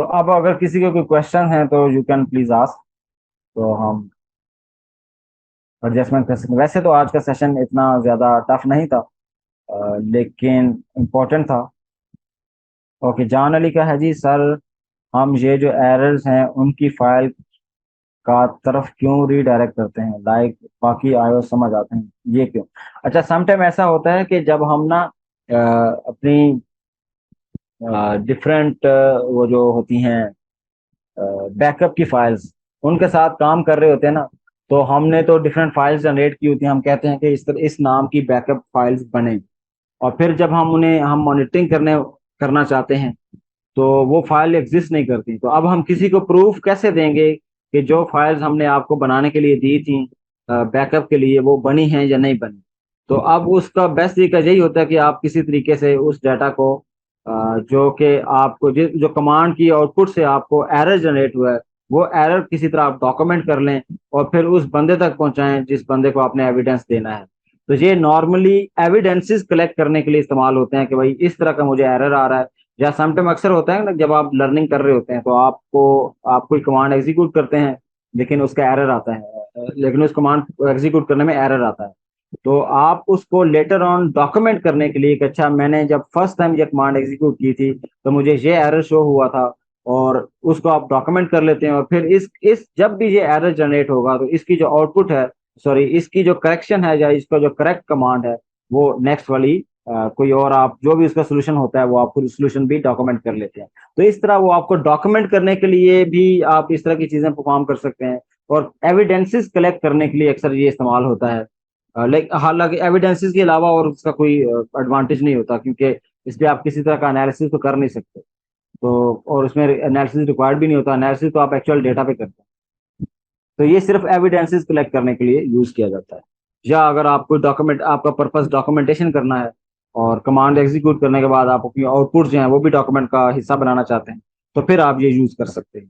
तो अब अगर किसी के कोई क्वेश्चन है तो यू कैन प्लीज आस्क, तो हम एडजस्टमेंट कर सकते हैं। वैसे तो आज का सेशन इतना ज़्यादा टफ नहीं था, लेकिन इम्पोर्टेंट था। ओके, जान अली का है जी सर, हम ये जो एरर्स हैं उनकी फाइल का तरफ क्यों रीडायरेक्ट करते हैं, लाइक बाकी आयो समझ आते हैं, ये क्यों? अच्छा, समटाइम ऐसा होता है कि जब हम ना अपनी डिफरेंट वो जो होती हैं बैकअप की फाइल्स, उनके साथ काम कर रहे होते हैं ना, तो हमने तो डिफरेंट फाइल्स जनरेट की होती हैं। हम कहते हैं कि इस नाम की बैकअप फाइल्स बने, और फिर जब हम मॉनिटरिंग करना चाहते हैं तो वो फाइल एग्जिस्ट नहीं करती। तो अब हम किसी को प्रूफ कैसे देंगे कि जो फाइल्स हमने आपको बनाने के लिए दी थी बैकअप के लिए, वो बनी हैं या नहीं बनी? तो अब उसका बेस्ट तरीका यही होता है कि आप किसी तरीके से उस डाटा को जो कि आपको जो कमांड की आउटपुट से आपको एरर जनरेट हुआ है, वो एरर किसी तरह आप डॉक्यूमेंट कर लें और फिर उस बंदे तक पहुंचाएं जिस बंदे को आपने एविडेंस देना है। तो ये नॉर्मली एविडेंसेस कलेक्ट करने के लिए इस्तेमाल होते हैं कि भाई इस तरह का मुझे एरर आ रहा है। या समटाइम अक्सर होता है ना, जब आप लर्निंग कर रहे होते हैं तो आप कोई कमांड एग्जीक्यूट करते हैं, लेकिन उसका एरर आता है, लेकिन उस कमांड को एग्जीक्यूट करने में एरर आता है। तो आप उसको लेटर ऑन डॉक्यूमेंट करने के लिए कि अच्छा, मैंने जब फर्स्ट टाइम ये कमांड एग्जीक्यूट की थी तो मुझे ये एरर शो हुआ था, और उसको आप डॉक्यूमेंट कर लेते हैं। और फिर इस जब भी ये एरर जनरेट होगा तो इसकी जो आउटपुट है, सॉरी, इसकी जो करेक्शन है या इसका जो करेक्ट कमांड है, वो नेक्स्ट वाली कोई और, आप जो भी उसका सोल्यूशन होता है वो आपको सोल्यूशन भी डॉक्यूमेंट कर लेते हैं। तो इस तरह वो आपको डॉक्यूमेंट करने के लिए भी आप इस तरह की चीजें परफॉर्म कर सकते हैं। और एविडेंसेस कलेक्ट करने के लिए अक्सर ये इस्तेमाल होता है। लाइक हालांकि एविडेंसेस के अलावा और उसका कोई एडवांटेज नहीं होता, क्योंकि इस पे आप किसी तरह का एनालिसिस तो कर नहीं सकते। तो और उसमें एनालिसिस रिक्वायर्ड भी नहीं होता, एनालिसिस तो आप एक्चुअल डेटा पे करते हैं। तो ये सिर्फ एविडेंसेस कलेक्ट करने के लिए यूज किया जाता है। या अगर आपको डॉक्यूमेंट, आपका पर्पस डॉक्यूमेंटेशन करना है और कमांड एग्जीक्यूट करने के बाद आप अपनी आउटपुट जो है वो भी डॉक्यूमेंट का हिस्सा बनाना चाहते हैं, तो फिर आप ये यूज कर सकते हैं।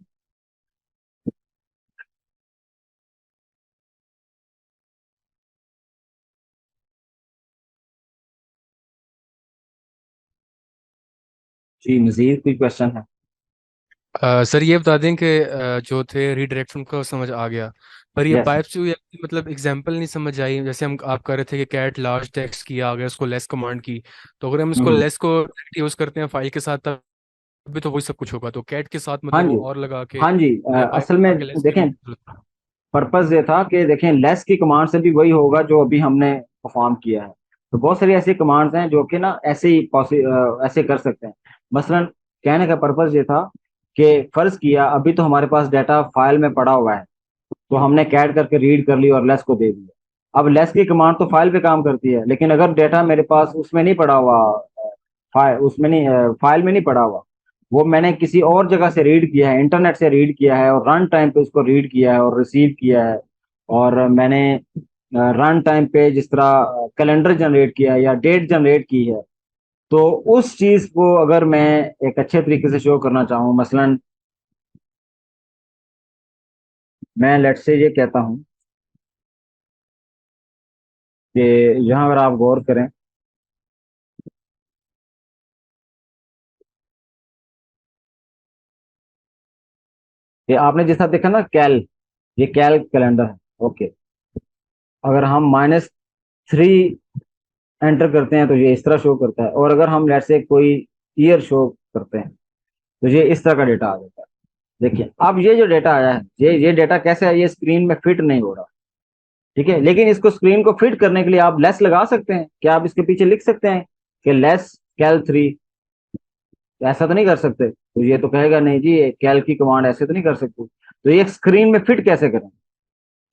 जी, मजीद कोई क्वेश्चन है? सर ये बता दें कि जो थे रीडायरेक्शन का समझ आ गया, पर ये यस। पाइप से मतलब एग्जांपल नहीं समझ आई। जैसे हम आप कह रहे थे कि कैट लार्ज टेक्स्ट किया, अगर उसको लेस कमांड की, तो अगर हम इसको हम्म। लेस को यूज करते हैं फाइल के साथ, तब भी तो वही सब कुछ होगा। तो कैट के साथ हाँ मतलब वो जी, और लगा के हाँ जी, या पाइप असल में लगा के लेस करने देखें, की जरूरत है? पर्पस ये था कि देखें लेस की कमांड से भी वही होगा जो अभी हमने परफॉर्म किया है। तो बहुत सारी ऐसी कमांड्स हैं जो कि ना ऐसे ही ऐसे कर सकते हैं। मसलन कहने का पर्पस ये था कि फर्ज किया अभी तो हमारे पास डाटा फाइल में पड़ा हुआ है, तो हमने कैट करके रीड कर ली और लेस को दे दिया। अब लेस की कमांड तो फाइल पे काम करती है, लेकिन अगर डाटा मेरे पास उसमें नहीं पड़ा हुआ, फाइल उसमें नहीं, फाइल में नहीं पड़ा हुआ, वो मैंने किसी और जगह से रीड किया है, इंटरनेट से रीड किया है और रन टाइम पे उसको रीड किया है और रिसीव किया है, और मैंने रन टाइम पे जिस तरह कैलेंडर जनरेट किया है या डेट जनरेट की है, तो उस चीज को अगर मैं एक अच्छे तरीके से शो करना चाहूँ, मसलन मैं लेट से ये कहता हूँ कि यहाँ अगर आप गौर करें कि आपने जैसा देखा ना कैल, ये कैल कैलेंडर है। ओके, अगर हम -3 एंटर करते हैं तो ये इस तरह शो करता है, और अगर हम लेट से कोई ईयर शो करते हैं तो ये इस तरह का डेटा आ जाता है। देखिए, अब ये जो डेटा आया है, ये डेटा कैसे है, ये स्क्रीन में फिट नहीं हो रहा। ठीक है, लेकिन इसको स्क्रीन को फिट करने के लिए आप लेस लगा सकते हैं। क्या आप इसके पीछे लिख सकते हैं कि लेस कैल 3? ऐसा तो नहीं कर सकते। तो ये तो कहेगा नहीं जी, ये कैल की कमांड ऐसे तो नहीं कर सकते। तो ये स्क्रीन में फिट कैसे करें?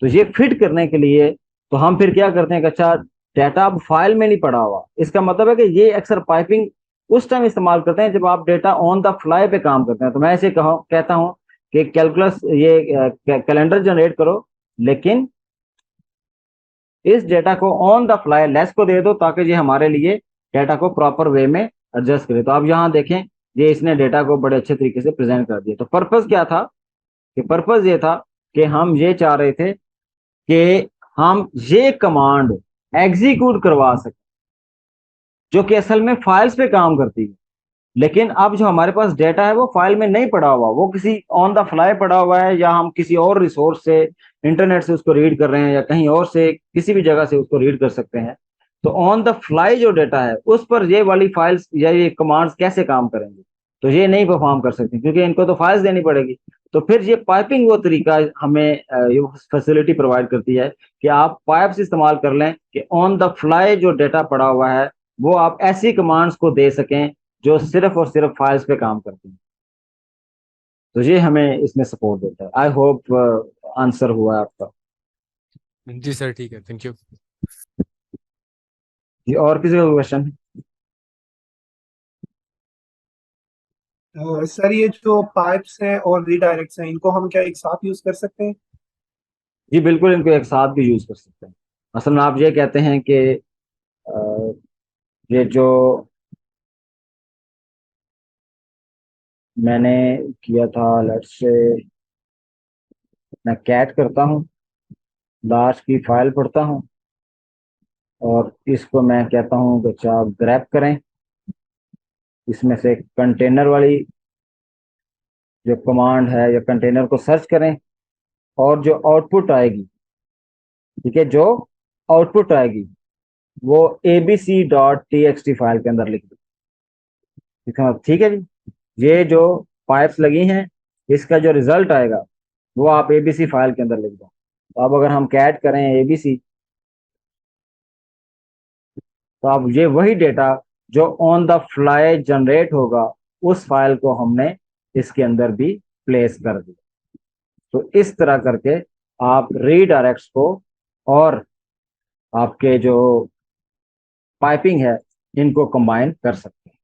तो ये फिट करने के लिए तो हम फिर क्या करते हैं कि अच्छा, डाटा अब फाइल में नहीं पड़ा हुआ, इसका मतलब है कि ये अक्सर पाइपिंग उस टाइम इस्तेमाल करते हैं जब आप डेटा ऑन द फ्लाई पे काम करते हैं। तो मैं ऐसे कहता हूँ कि कैलकुलस ये कैलेंडर जनरेट करो, लेकिन इस डेटा को ऑन द फ्लाई लेस को दे दो ताकि ये हमारे लिए डेटा को प्रॉपर वे में एडजस्ट करे। तो आप यहाँ देखें, ये इसने डेटा को बड़े अच्छे तरीके से प्रेजेंट कर दिया। तो पर्पस क्या था? कि पर्पस ये था कि हम ये चाह रहे थे कि हम ये कमांड एग्जीक्यूट करवा सकें जो कि असल में फाइल्स पे काम करती है, लेकिन अब जो हमारे पास डेटा है वो फाइल में नहीं पड़ा हुआ, वो किसी ऑन द फ्लाई पड़ा हुआ है, या हम किसी और रिसोर्स से, इंटरनेट से उसको रीड कर रहे हैं, या कहीं और से किसी भी जगह से उसको रीड कर सकते हैं। तो ऑन द फ्लाई जो डेटा है उस पर ये वाली फाइल्स या ये कमांड्स कैसे काम करेंगे? तो ये नहीं परफॉर्म कर सकती, क्योंकि इनको तो फाइल्स देनी पड़ेगी। तो फिर ये पाइपिंग वो तरीका हमें ये फैसिलिटी प्रोवाइड करती है कि आप पाइप्स इस्तेमाल कर लें कि ऑन द फ्लाई जो डेटा पड़ा हुआ है वो आप ऐसी कमांड्स को दे सकें जो सिर्फ और सिर्फ फाइल्स पे काम करती हैं। तो ये हमें इसमें सपोर्ट देता है। आई होप आंसर हुआ है आपका। जी सर, ठीक है, थैंक यू। जी, और किसी का क्वेश्चन है? सर ये जो पाइप्स हैं और रीडायरेक्ट्स हैं, इनको हम क्या एक साथ यूज कर सकते हैं? जी बिल्कुल, इनको एक साथ भी यूज कर सकते हैं। असल में आप ये कहते हैं कि अ, ये जो मैंने किया था, लेट्स से मैं कैट करता हूँ, लास्ट की फाइल पढ़ता हूँ, और इसको मैं कहता हूँ कि अच्छा आप ग्रैब करें, इसमें से कंटेनर वाली जो कमांड है या कंटेनर को सर्च करें, और जो आउटपुट आएगी, ठीक है, जो आउटपुट आएगी वो abc.txt फाइल के अंदर लिख दो। ठीक है, ठीक है जी। ये जो पाइप्स लगी हैं, इसका जो रिजल्ट आएगा वो आप एबीसी फाइल के अंदर लिख दो। तो अब अगर हम कैट करें एबीसी, तो अब ये वही डेटा जो ऑन द फ्लाई जनरेट होगा, उस फाइल को हमने इसके अंदर भी प्लेस कर दिया। तो इस तरह करके आप रीडायरेक्ट्स को और आपके जो पाइपिंग है इनको कंबाइन कर सकते हैं।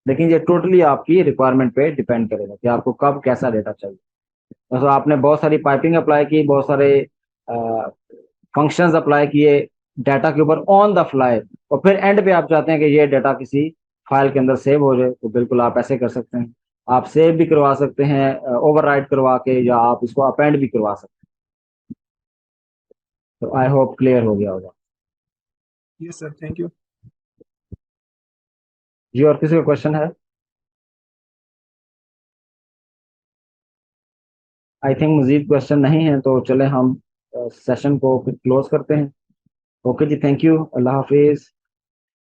लेकिन ये टोटली आपकी रिक्वायरमेंट पे डिपेंड करेगा कि आपको कब कैसा डेटा चाहिए। तो आपने बहुत सारी पाइपिंग अप्लाई की, बहुत सारे फंक्शंस अप्लाई किए डाटा के ऊपर ऑन द फ्लाई, और फिर एंड पे आप चाहते हैं कि ये डाटा किसी फाइल के अंदर सेव हो जाए, तो बिल्कुल आप ऐसे कर सकते हैं। आप सेव भी करवा सकते हैं ओवरराइट करवा के, या आप इसको अपेंड भी करवा सकते हैं। तो आई होप क्लियर हो गया होगा। Yes sir, thank you. जी, और किसी का क्वेश्चन है? आई थिंक मजीद क्वेश्चन नहीं है, तो चले हम सेशन को क्लोज करते हैं। ओके जी, थैंक यू, अल्लाह हाफिज।